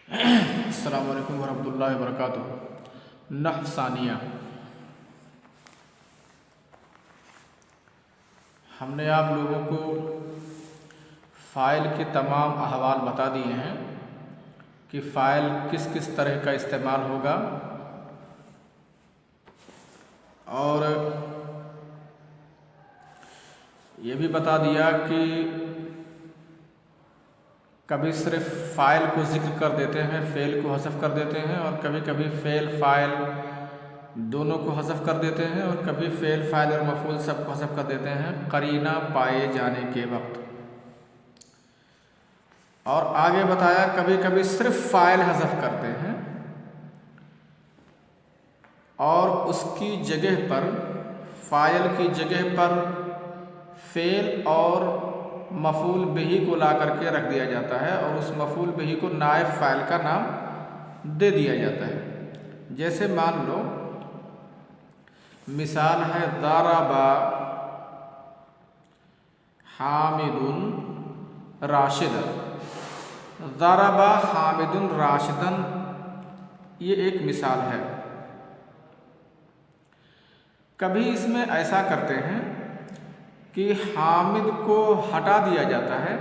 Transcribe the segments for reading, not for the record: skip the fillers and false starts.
अस्सलाम वालेकुम वरहमतुल्लाहि वबरकातुहू। नहव सानिया। हमने आप लोगों को फ़ाइल के तमाम अहवाल बता दिए हैं कि फ़ाइल किस किस तरह का इस्तेमाल होगा, और ये भी बता दिया कि कभी सिर्फ फ़ाइल को ज़िक्र कर देते हैं, फ़ेल को हज़फ कर देते हैं, और कभी कभी फ़ेल फ़ाइल दोनों को हज़फ कर देते हैं, और कभी फ़ेल फ़ाइल और मफ़ूल सबको हज़फ कर देते हैं करीना पाए जाने के वक्त। और आगे बताया कभी कभी सिर्फ फ़ाइल हज़फ करते हैं और उसकी जगह पर, फ़ाइल की जगह पर फ़ेल और मफ़ूल बिही को ला करके रख दिया जाता है, और उस मफ़ूल बिही को नायब फ़ाइल का नाम दे दिया जाता है। जैसे मान लो मिसाल है ज़ारबा हामिदुन राशिदन। ज़ारबा हामिदुन राशिदन, ये एक मिसाल है। कभी इसमें ऐसा करते हैं कि हामिद को हटा दिया जाता है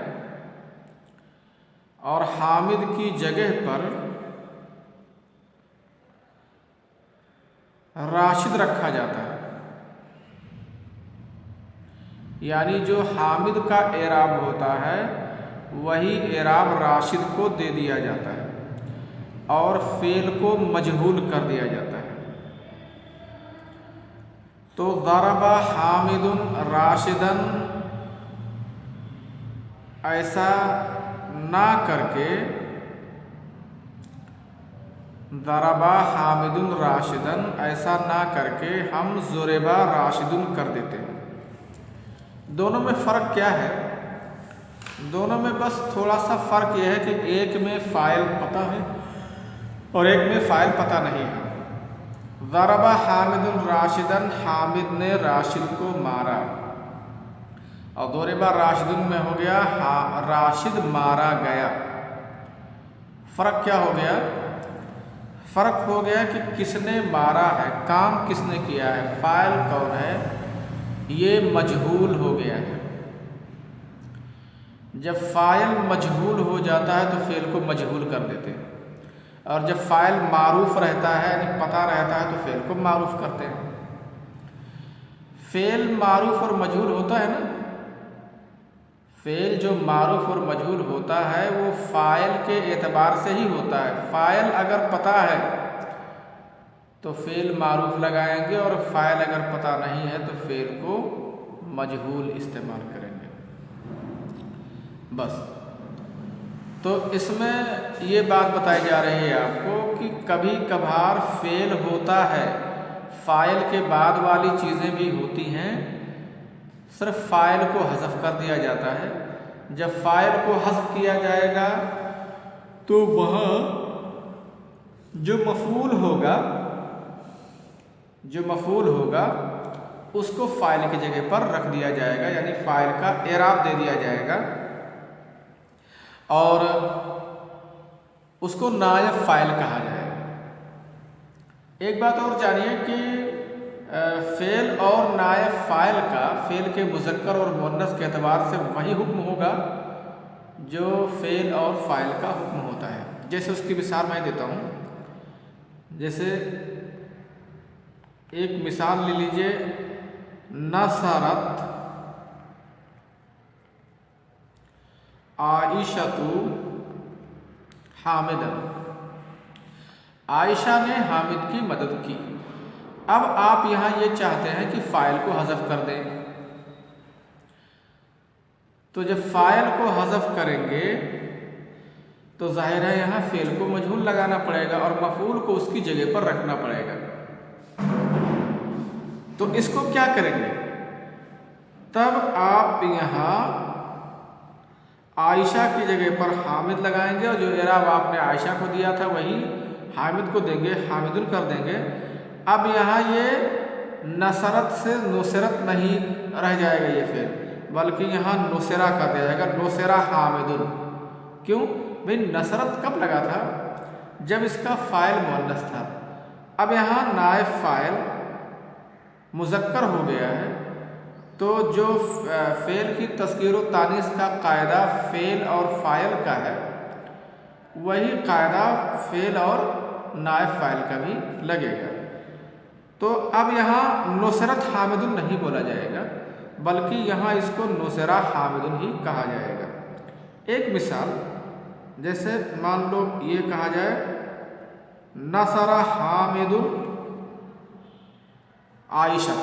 और हामिद की जगह पर राशिद रखा जाता है, यानी जो हामिद का एराब होता है वही एराब राशिद को दे दिया जाता है और फ़ेल को मजहूल कर दिया जाता है। तो ज़रबा हामिदुन राशिदन ऐसा ना करके ज़रबा हामिदुन राशिदन ऐसा ना करके हम ज़ुरिबा राशिदुन कर देते हैं। दोनों में फ़र्क क्या है? दोनों में बस थोड़ा सा फ़र्क यह है कि एक में फ़ाइल पता है और एक में फ़ाइल पता नहीं है। ज़रबा हामिदुन राशिदन, हामिद ने राशिद को मारा, और ज़ुरिबा राशिदुन में हो गया राशिद मारा गया। फ़र्क क्या हो गया? फ़र्क हो गया कि किसने मारा है, काम किसने किया है, फ़ाइल कौन है, ये मजहूल हो गया है। जब फ़ाइल मजहूल हो जाता है तो फ़ेल को मजहूल कर देते हैं, और जब फ़ाइल मारूफ रहता है यानी पता रहता है तो फ़ेल को मारूफ करते हैं। फ़ेल मारूफ और मजहूल होता है ना, फ़ेल जो मारूफ और मजहूल होता है वो फ़ाइल के एतबार से ही होता है। फ़ाइल अगर पता है तो फ़ेल मारूफ लगाएंगे, और फ़ाइल अगर पता नहीं है तो फ़ेल को मजहूल इस्तेमाल करेंगे। बस, तो इसमें ये बात बताई जा रही है आपको कि कभी कभार फ़ेल होता है, फ़ाइल के बाद वाली चीज़ें भी होती हैं, सिर्फ फ़ाइल को हज़फ कर दिया जाता है। जब फ़ाइल को हज़फ किया जाएगा तो वहाँ जो मफ़ूल होगा उसको फ़ाइल की जगह पर रख दिया जाएगा, यानी फ़ाइल का एराब दे दिया जाएगा, और उसको नायब फ़ाइल कहा जाएगा। एक बात और जानिए कि फ़ेल और नायब फ़ाइल का फ़ेल के मुज़क्कर और मुअन्नस के एतबार से वही हुक्म होगा जो फ़ेल और फ़ाइल का हुक्म होता है। जैसे उसकी मिसाल मैं देता हूँ। जैसे एक मिसाल ले लीजिए, नसरत आइशतु हामिदन। आयशा ने हामिद की मदद की। अब आप यहाँ ये चाहते हैं कि फ़ाइल को हज़फ कर दें, तो जब फ़ाइल को हज़फ करेंगे तो ज़ाहिर है यहाँ फ़ेल को मजहूल लगाना पड़ेगा और मफ़ूल को उसकी जगह पर रखना पड़ेगा। तो इसको क्या करेंगे? तब आप यहाँ आयशा की जगह पर हामिद लगाएंगे, और जो एराब आपने आयशा को दिया था वही हामिद को देंगे, हामिदुन कर देंगे। अब यहाँ ये नसरत से नुसरत नहीं रह जाएगा ये फ़ेल, बल्कि यहाँ नुसरा कर दिया जाएगा, नुसरा हामिदुन। क्यों? भाई नसरत कब लगा था? जब इसका फ़ाइल मुअन्नस था। अब यहाँ नायब फ़ाइल मुज़क्कर हो गया है, तो जो फ़ेल की तज़कीर व तानीस का कायदा फ़ेल और फ़ाइल का है, वही कायदा फ़ेल और नायब फ़ाइल का भी लगेगा। तो अब यहाँ नुसरत हामिदुन नहीं बोला जाएगा, बल्कि यहाँ इसको नुसरा हामिदुन ही कहा जाएगा। एक मिसाल, जैसे मान लो ये कहा जाए नसरा हामिदुन आयशा,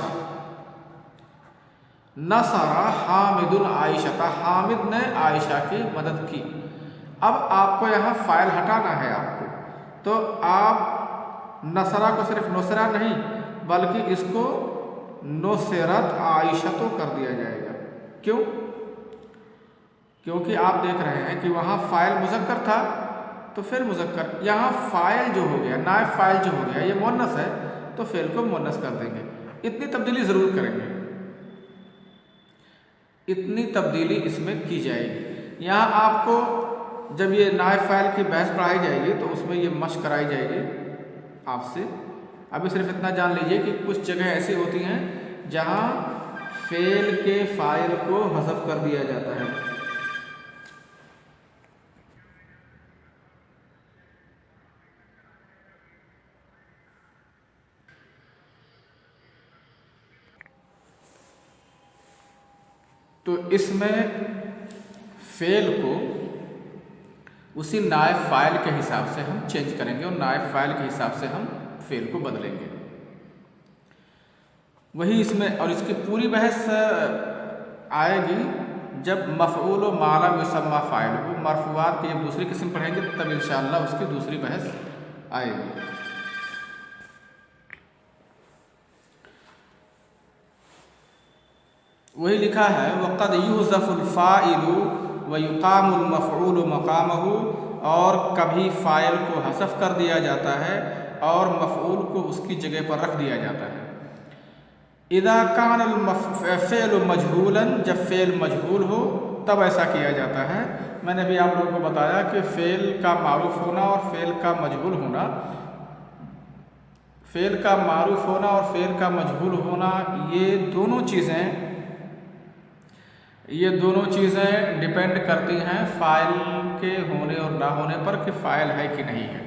नसरा हामिदुन आयशा, हामिद ने आयशा की मदद की। अब आपको यहाँ फ़ाइल हटाना है आपको, तो आप नसरा को सिर्फ नुसरा नहीं बल्कि इसको नुसरत आयशा तो कर दिया जाएगा। क्यों? क्योंकि आप देख रहे हैं कि वहाँ फ़ाइल मुज़क्कर था, तो फिर मुज़क्कर, यहाँ फ़ाइल जो हो गया, नायब फ़ाइल जो हो गया, ये मुअन्नस है, तो फ़ेल को मुअन्नस कर देंगे। इतनी तब्दीली ज़रूर करेंगे, इतनी तब्दीली इसमें की जाएगी। यहाँ आपको जब ये नायब फ़ाइल की बहस पढ़ाई जाएगी तो उसमें ये मश्क कराई जाएगी आपसे। अभी सिर्फ इतना जान लीजिए कि कुछ जगह ऐसी होती हैं जहाँ फ़ेल के फ़ाइल को हज़फ कर दिया जाता है। तो इसमें फ़ेल को उसी नायब फ़ाइल के हिसाब से हम चेंज करेंगे और नायब फ़ाइल के हिसाब से हम फ़ेल को बदलेंगे। वही इसमें, और इसकी पूरी बहस आएगी जब मफ़ऊल व मा लम युसम्मा फ़ाइल को, मरफ़ूआत की जब दूसरी किस्म पढ़ेंगे तब इंशाअल्लाह उसकी दूसरी बहस आएगी। वही लिखा है वक़द युज़फ़ुल फ़ाइलु व युक़ामुल मफ़ऊलु मक़ामहु, और कभी फ़ाइल को हज़फ़ कर दिया जाता है और मफ़ऊल को उसकी जगह पर रख दिया जाता है। इज़ा कानल फ़ेल मजहूलन, जब फ़ेल मजहूल हो तब ऐसा किया जाता है। मैंने भी आप लोगों को बताया कि फ़ेल का मारूफ़ होना और फ़ेल का मजहूल होना, फ़ेल का मारूफ़ होना और फ़ेल का मजहूल होना, ये दोनों चीज़ें डिपेंड करती हैं फ़ाइल के होने और ना होने पर कि फ़ाइल है कि नहीं है।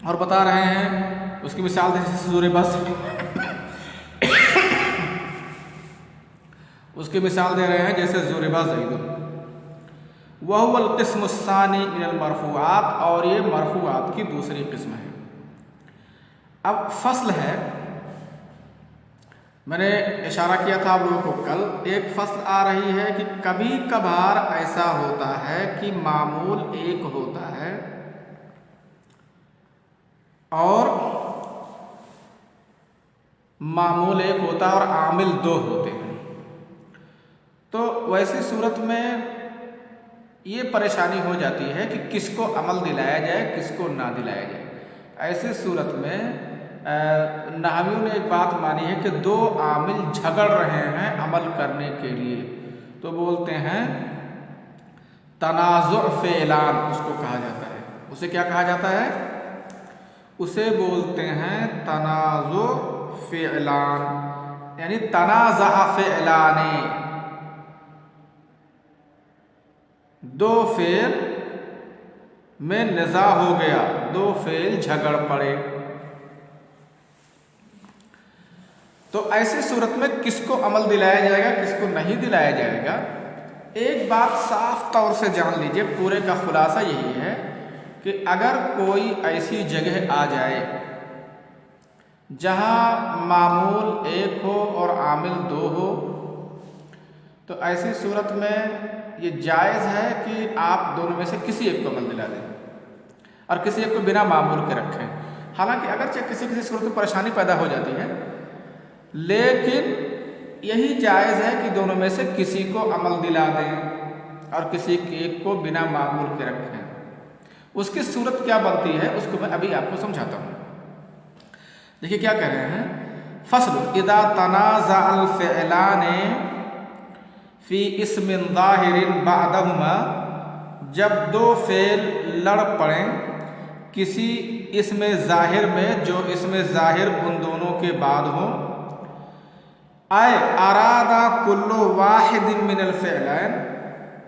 और बता रहे हैं, उसकी मिसाल जैसे ज़ुरिबस, उसकी मिसाल दे रहे हैं जैसे ज़ुरिबा ज़ैदुन, वहुवल क़िस्मु स्सानी मिनल मरफ़ूआत, और ये मरफ़ूआत की दूसरी किस्म है। अब फ़स्ल है, मैंने इशारा किया था आप लोगों को कल, एक फ़स्ल आ रही है कि कभी कभार ऐसा होता है कि मामूल एक होता है और मामूल एक होता है और आमिल दो होते हैं। तो वैसी सूरत में ये परेशानी हो जाती है कि किसको अमल दिलाया जाए, किसको ना दिलाया जाए। ऐसी सूरत में नहवियों ने एक बात मानी है कि दो आमिल झगड़ रहे हैं अमल करने के लिए, तो बोलते हैं तनाज़ुअ फ़ेलान, उसको कहा जाता है। उसे क्या कहा जाता है? उसे बोलते हैं तनाज़ुअ फ़ेलान, यानी तनाज़अ फ़ेलाने, दो फ़ेल में निज़ा हो गया, दो फ़ेल झगड़ पड़े। तो ऐसी सूरत में किसको अमल दिलाया जाएगा, किसको नहीं दिलाया जाएगा? एक बात साफ तौर से जान लीजिए, पूरे का खुलासा यही है कि अगर कोई ऐसी जगह आ जाए जहां मामूल एक हो और आमिल दो हो, तो ऐसी सूरत में ये जायज़ है कि आप दोनों में से किसी एक को अमल दिला दें और किसी एक को बिना मामूल के रखें। हालांकि अगरचे किसी सूरत में परेशानी पैदा हो जाती है, लेकिन यही जायज़ है कि दोनों में से किसी को अमल दिला दें और किसी एक को बिना मामूल के रखें। उसकी सूरत क्या बनती है उसको मैं अभी आपको समझाता हूँ। देखिए क्या कह रहे हैं, फ़स्ल इज़ा तनाज़अल फ़िअलाने फ़ी इस्मिन ज़ाहिरिन बअदहुमा, जब दो फ़ेल लड़ पड़ें किसी इसमें ज़ाहिर में जो इसमें ज़ाहिर उन दोनों के बाद हो। आय अरादा कुल्लु वाहिदिन मिनल फ़िअलैन,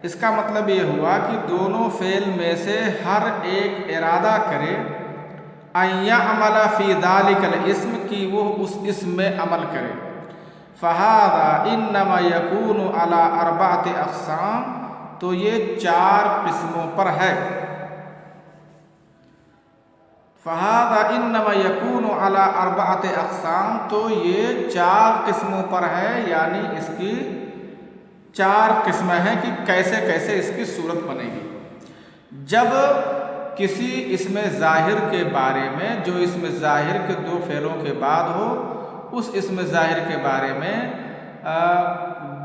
इसका मतलब ये हुआ कि दोनों फ़ेल में से हर एक इरादा करे अय्या अमला फ़ी ज़ालिकल इस्म, की वो उस इस्म में अमल करे। फ़हाज़ा इन्नमा यकूनु अला अर्बअति अक़साम, तो ये 4 किस्मों पर है। फ़हाज़ा इन्नमा यकूनु अला अर्बअति अक़साम, तो ये 4 किस्मों पर है, यानी इसकी 4 किस्में हैं कि कैसे कैसे इसकी सूरत बनेगी। जब किसी इसमें ज़ाहिर के बारे में जो इसमें ज़ाहिर के 2 फ़ेलों के बाद हो, उस इसमें ज़ाहिर के बारे में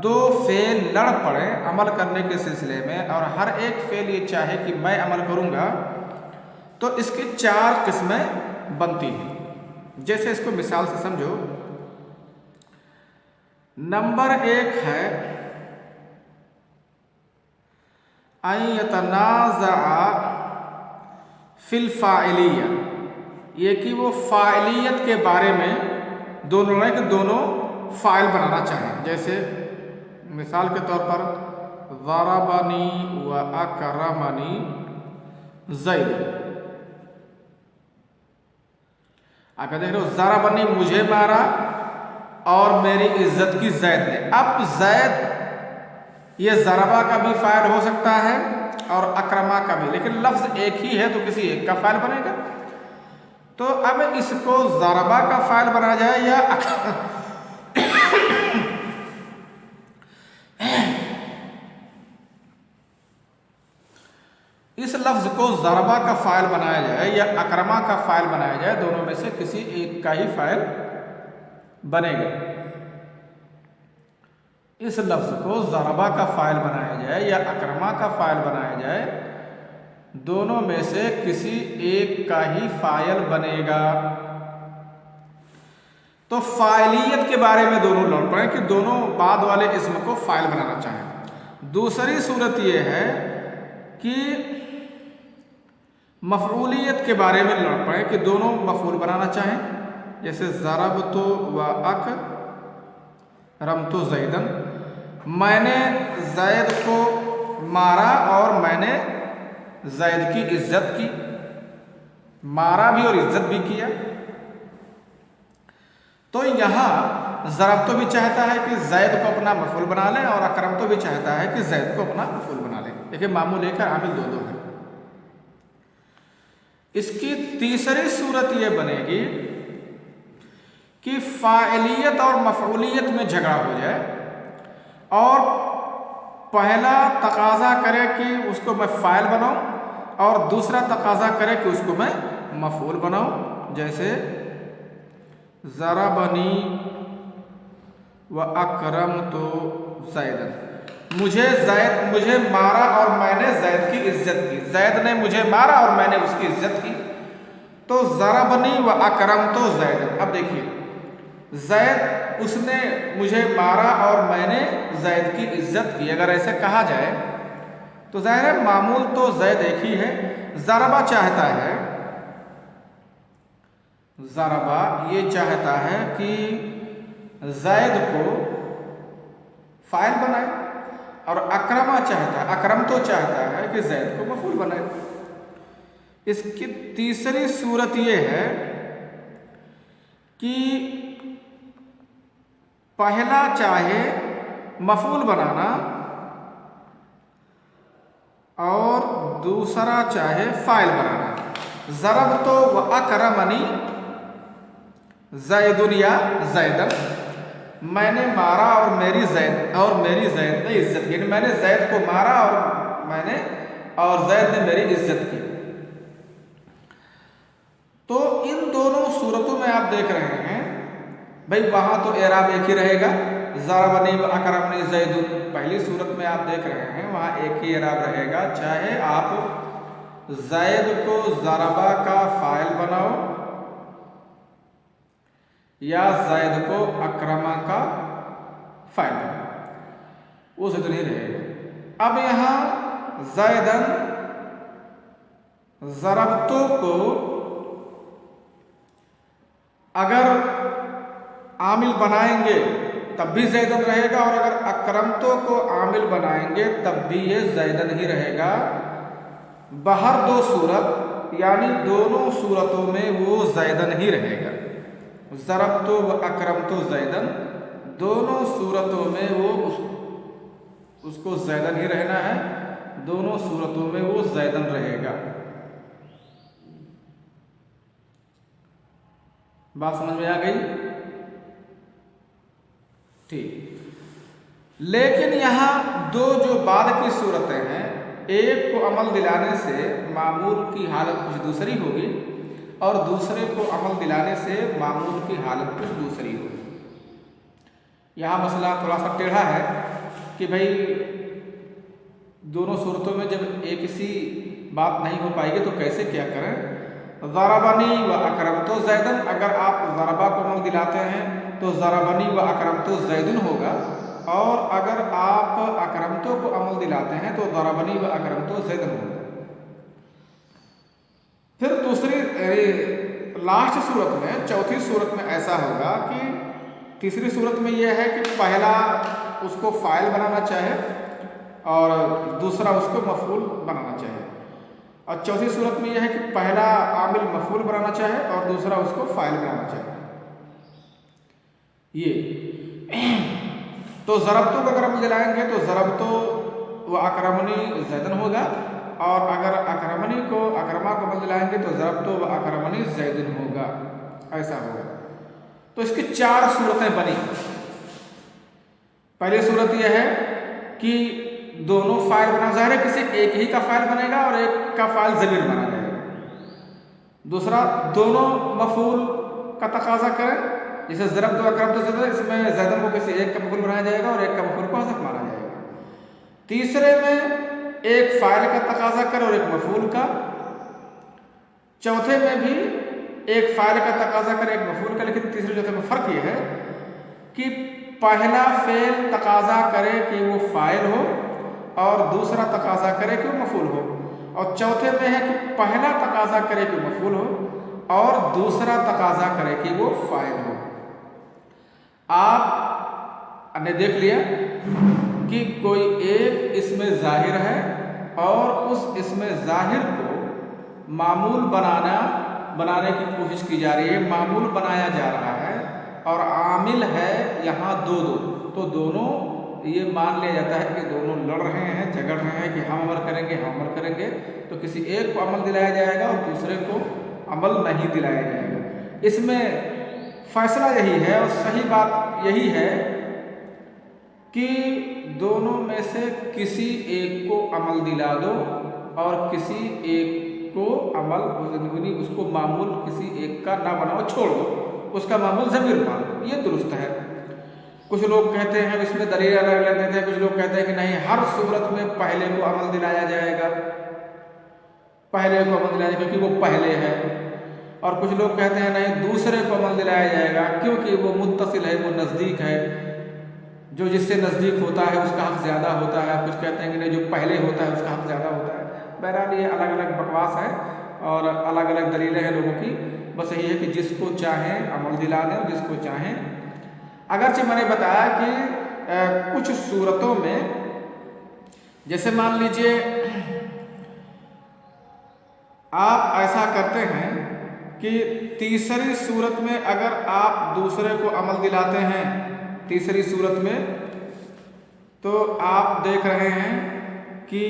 2 फ़ेल लड़ पड़े अमल करने के सिलसिले में, और हर एक फ़ेल ये चाहे कि मैं अमल करूँगा, तो इसकी 4 किस्में बनती हैं। जैसे इसको मिसाल से समझो। नंबर 1 है अन यतनाज़अ फिल फ़ाइलिय्या, ये कि वो फ़ाइलियत के बारे में दोनों ने कि दोनों फ़ाइल बनाना चाहें। जैसे मिसाल के तौर पर ज़रबनी व अकरमनी ज़ैद। आप देख रहे हो, ज़रबनी मुझे मारा और मेरी इज्जत की ज़ैद ने। अब ज़ैद ये ज़रबा का भी फ़ाइल हो सकता है और अकरमा का भी, लेकिन लफ्ज़ एक ही है तो किसी एक का फ़ाइल बनेगा। तो अब इसको ज़रबा का फ़ाइल बनाया जाए या इस लफ्ज़ को ज़रबा का फ़ाइल बनाया जाए या अकरमा का फ़ाइल बनाया जाए, दोनों में से किसी एक का ही फ़ाइल बनेगा। इस लफ्ज़ को ज़रबा का फ़ाइल बनाया जाए या अकरमा का फ़ाइल बनाया जाए, दोनों में से किसी एक का ही फ़ाइल बनेगा। तो फ़ाइलियत के बारे में दोनों लड़ पड़े कि दोनों बाद वाले इसम को फ़ाइल बनाना चाहें। दूसरी सूरत यह है कि मफ़ऊलियत के बारे में लड़ पड़े कि दोनों मफ़ऊल बनाना चाहें। जैसे ज़रबतु व अकरमतु ज़ैदन, मैंने ज़ैद को मारा और मैंने ज़ैद की इज्जत की। मारा भी और इज्जत भी किया। तो यहाँ ज़रब तो भी चाहता है कि ज़ैद को अपना मफ़ऊल बना लें और अकरम तो भी चाहता है कि ज़ैद को अपना मफ़ऊल बना लें। देखिए मामूल लेकर आमिल दो है। इसकी तीसरी सूरत ये बनेगी कि फ़ाइलियत और मफ़ऊलियत में झगड़ा हो जाए और पहला तकाज़ा करे कि उसको मैं फ़ाइल बनाऊं और दूसरा तकाज़ा करे कि उसको मैं मफ़ऊल बनाऊं। जैसे ज़रबनी व अकरमतु ज़ैदन, मुझे मारा और मैंने ज़ैद की इज्जत की। ज़ैद ने मुझे मारा और मैंने उसकी इज्जत की। तो ज़रबनी व अकरमतु ज़ैदन। अब देखिए, ज़ैद उसने मुझे मारा और मैंने ज़ैद की इज्जत की। अगर ऐसे कहा जाए तो ज़ाहिर है मामूल तो ज़ैद एक ही है। ज़रबा चाहता है, ज़रबा ये चाहता है कि ज़ैद को फ़ाइल बनाए और अकरमा चाहता है, अकरम तो चाहता है कि ज़ैद को मफ़ऊल बनाए। इसकी तीसरी सूरत ये है कि पहला चाहे मफ़ऊल बनाना और दूसरा चाहे फ़ाइल बनाना। ज़रबतु व अकरमनी ज़ैदुन या ज़ैदन, मैंने मारा और मेरी ज़ैद ने इज्जत की। मैंने ज़ैद को मारा और ज़ैद ने मेरी इज्जत की। तो इन दोनों सूरतों में आप देख रहे हैं भाई, वहाँ तो एराब एक ही रहेगा। ज़रबनी व अकरमनी ज़ैदुन, पहली सूरत में आप देख रहे हैं वहाँ एक ही एराब रहेगा, चाहे आप ज़ैद को ज़रबा का फ़ाइल बनाओ या ज़ैद को अकरमा का फ़ाइल बनाओ। वो ज़ैदुन ही रहेगा। अब यहाँ ज़ैदन ज़रबतो को अगर आमिल बनाएंगे तब भी ज़ैदन रहेगा, और अगर अकरमतो को आमिल बनाएंगे तब भी ये ज़ैदन ही रहेगा। बाहर दो सूरत यानी दोनों सूरतों में वो ज़ैदन ही रहेगा। ज़रबतो व अकरमतो ज़ैदन, दोनों सूरतों में वो उसको ज़ैदन ही रहना है, दोनों सूरतों में वो ज़ैदन रहेगा। बात समझ में आ गई? ठीक। लेकिन यहाँ दो जो बाद की सूरतें हैं, एक को अमल दिलाने से मामूल की हालत कुछ दूसरी होगी और दूसरे को अमल दिलाने से मामूल की हालत कुछ दूसरी होगी। यहाँ मसला थोड़ा सा टेढ़ा है कि भाई दोनों सूरतों में जब एक सी बात नहीं हो पाएगी तो कैसे क्या करें। ज़रबनी व अकरमतो ज़ैदन, अगर आप ज़रबा को अमल दिलाते हैं तो ज़रबनी व अकरमतो ज़ैदुन होगा, और अगर आप अकरमतो को अमल दिलाते हैं तो ज़रबनी व अकरमतो ज़ैदुन होगा। फिर दूसरी लास्ट सूरत में, चौथी सूरत में ऐसा होगा कि तीसरी सूरत में यह है कि पहला उसको फ़ाइल बनाना चाहे और दूसरा उसको मफ़ूल बनाना चाहे, और चौथी सूरत में यह है कि पहला आमिल मफ़ूल बनाना चाहे और दूसरा उसको फ़ाइल बनाना चाहे। ये तो ज़रबतो को अगर हम दिलाएंगे तो ज़रबतो व अकरमनी ज़ैदन होगा, और अगर अकरमनी को अकरमा को अमल दिलाएंगे तो ज़रबतो व अकरमनी ज़ैदुन होगा, ऐसा होगा। तो इसकी चार सूरतें बनी। पहली सूरत यह है कि दोनों फ़ाइल बना, ज़ाहिर है किसी एक ही का फ़ाइल बनेगा और एक का फ़ाइल ज़मीर बना जाएगा। दूसरा, दोनों मफ़ूल का तकाज़ा करें, जैसे ज़रबतो अकरमतो ज़ैदन, इसमें ज़ैदन को किसी एक का मफ़ूल बनाया जाएगा और एक का मफ़ूल को हज़फ माना जाएगा। तीसरे में एक फ़ाइल का तकाज़ा करे और एक मफ़ूल का। चौथे में भी एक फ़ाइल का तकाज़ा करे एक मफ़ूल का, लेकिन तीसरे चौथे में फ़र्क यह है कि पहला फ़ेल तकाज़ा करे कि वो फ़ाइल हो और दूसरा तकाज़ा करे कि वो मफ़ूल हो, और चौथे में है कि पहला तकाज़ा करे कि मफ़ूल हो और दूसरा तकाज़ा करे कि वो फ़ाइल हो। आपने देख लिया कि कोई एक इसमें ज़ाहिर है और उस इसमें ज़ाहिर को मामूल बनाने की कोशिश की जा रही है, मामूल बनाया जा रहा है, और आमिल है यहाँ दो, तो दोनों ये मान लिया जाता है कि दोनों लड़ रहे हैं, झगड़ रहे हैं कि हम अमल करेंगे, हम अमल करेंगे, तो किसी एक को अमल दिलाया जाएगा और दूसरे को अमल नहीं दिलाया जाएगा। इसमें फैसला यही है और सही बात यही है कि दोनों में से किसी एक को अमल दिला दो और किसी एक को अमल उसको मामूल किसी एक का ना बनाओ, छोड़ दो, उसका मामूल ज़मीर मानो, ये दुरुस्त है। कुछ लोग कहते हैं, इसमें दलील अलग अलग देते हैं, कुछ लोग कहते हैं कि नहीं, हर सूरत में पहले को अमल दिलाया जाएगा, पहले को अमल दिलाया जाएगा क्योंकि वो पहले है, और कुछ लोग कहते हैं नहीं, दूसरे को अमल दिलाया जाएगा क्योंकि वो मुत्तसिल है, वो नज़दीक है, जो जिससे नज़दीक होता है उसका हक़ ज़्यादा होता है। कुछ कहते हैं कि नहीं, जो पहले होता है उसका हक़ ज़्यादा होता है। बहरहाल ये अलग अलग बकवास है और अलग अलग दलीलें हैं लोगों की। बस यही है कि जिसको चाहें अमल दिला दें और जिसको चाहें, अगरचे मैंने बताया कि कुछ सूरतों में, जैसे मान लीजिए आप ऐसा करते हैं कि तीसरी सूरत में अगर आप दूसरे को अमल दिलाते हैं, तीसरी सूरत में, तो आप देख रहे हैं कि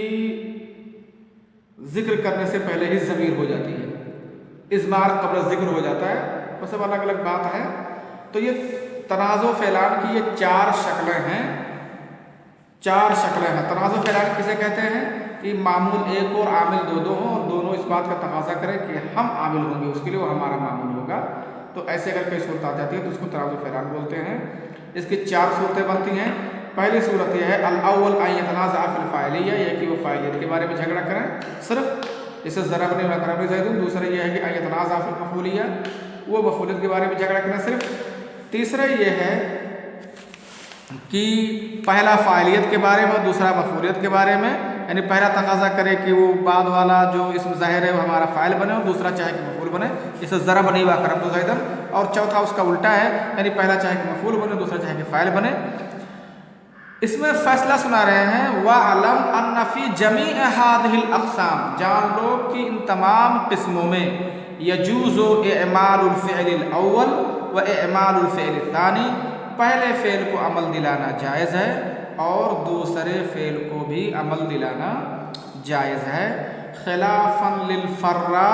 जिक्र करने से पहले ही ज़मीर हो जाती है, इज़मार क़ब्ल ज़िक्र हो जाता है, वो सब अलग अलग बात है। तो ये तनाज़ो फ़ैलान की ये चार शक्लें हैं, चार शक्लें हैं। तनाज़ो फ़ैलान किसे कहते हैं कि मामूल एक और आमिल दो हों और दोनों इस बात का तकाज़ा करें कि हम आमिल होंगे, उसके लिए वो हमारा मामूल होगा। तो ऐसे अगर कोई सूरत आ जाती है तो उसको तनाज़ो फ़ैलान बोलते हैं। इसकी चार सूरतें बनती हैं। पहली सूरत यह है अल-अव्वल अन यतनाज़अ फ़िल फ़ाइलिय्या, यह कि वो फ़ाइलियत के बारे में झगड़ा करें सिर्फ, जैसे ज़रबनी व अकरमनी ज़ैदुन। दूसरा यह है कि अन यतनाज़अ फ़िल मफ़ूलिय्या, वो मफ़ूलियत के बारे में झगड़ा करें सिर्फ। तीसरा यह है कि पहला फ़ाइलियत के बारे में, दूसरा मफूलियत के बारे में, यानी पहला तकाजा करे कि वो बाद वाला जो इसम ज़ाहिर है वो हमारा फ़ाइल बने, और दूसरा चाहे कि मफूल बने, इसे ज़रब नहीं वा करम तो ज़ैदन। और चौथा उसका उल्टा है, यानी पहला चाहे कि मफूल बने, दूसरा चाहे कि फ़ाइल बने। इसमें फ़ैसला सुना रहे हैं, वअलम अन्ना फ़ी जमी हादिहिल अक़साम, जान लो कि इन तमाम किस्मों में यजूज़ु इमालुल फ़िअलिल अव्वल व इमालुल फ़िअलिल तानी, पहले फ़ेल को अमल दिलाना जायज़ है और दूसरे फ़ेल को भी अमल दिलाना जायज़ है। खिलाफन लिल फ़र्रा,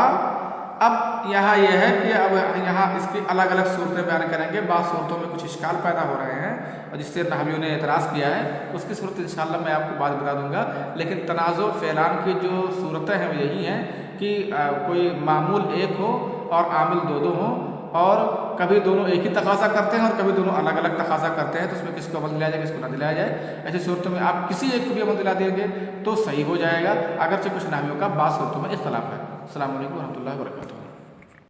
अब यहाँ यह है कि अब यहाँ इसकी अलग अलग सूरतें बयान करेंगे। बाद सूरतों में कुछ इश्काल पैदा हो रहे हैं और जिससे नहवियों ने एतराज़ किया है, उसकी सूरत इंशाअल्लाह मैं आपको बाद बता दूंगा। लेकिन तनाज़ो फ़ेलान की जो सूरतें हैं वो यही हैं कि कोई मामूल एक हो और आमिल दो दो हों, और कभी दोनों एक ही तकाज़ा करते हैं और कभी दोनों अलग अलग तकाज़ा करते हैं, तो उसमें किसको अमल दिलाया जाए, किसको ना दिलाया जाए। ऐसी सूरतों में आप किसी एक को भी अमल दिला देंगे तो सही हो जाएगा, अगरचे कुछ नामियों का बाद सूरतों में इख्तलाफ है। अस्सलामु अलैकुम व रहमतुल्लाहि व बरकातुहू।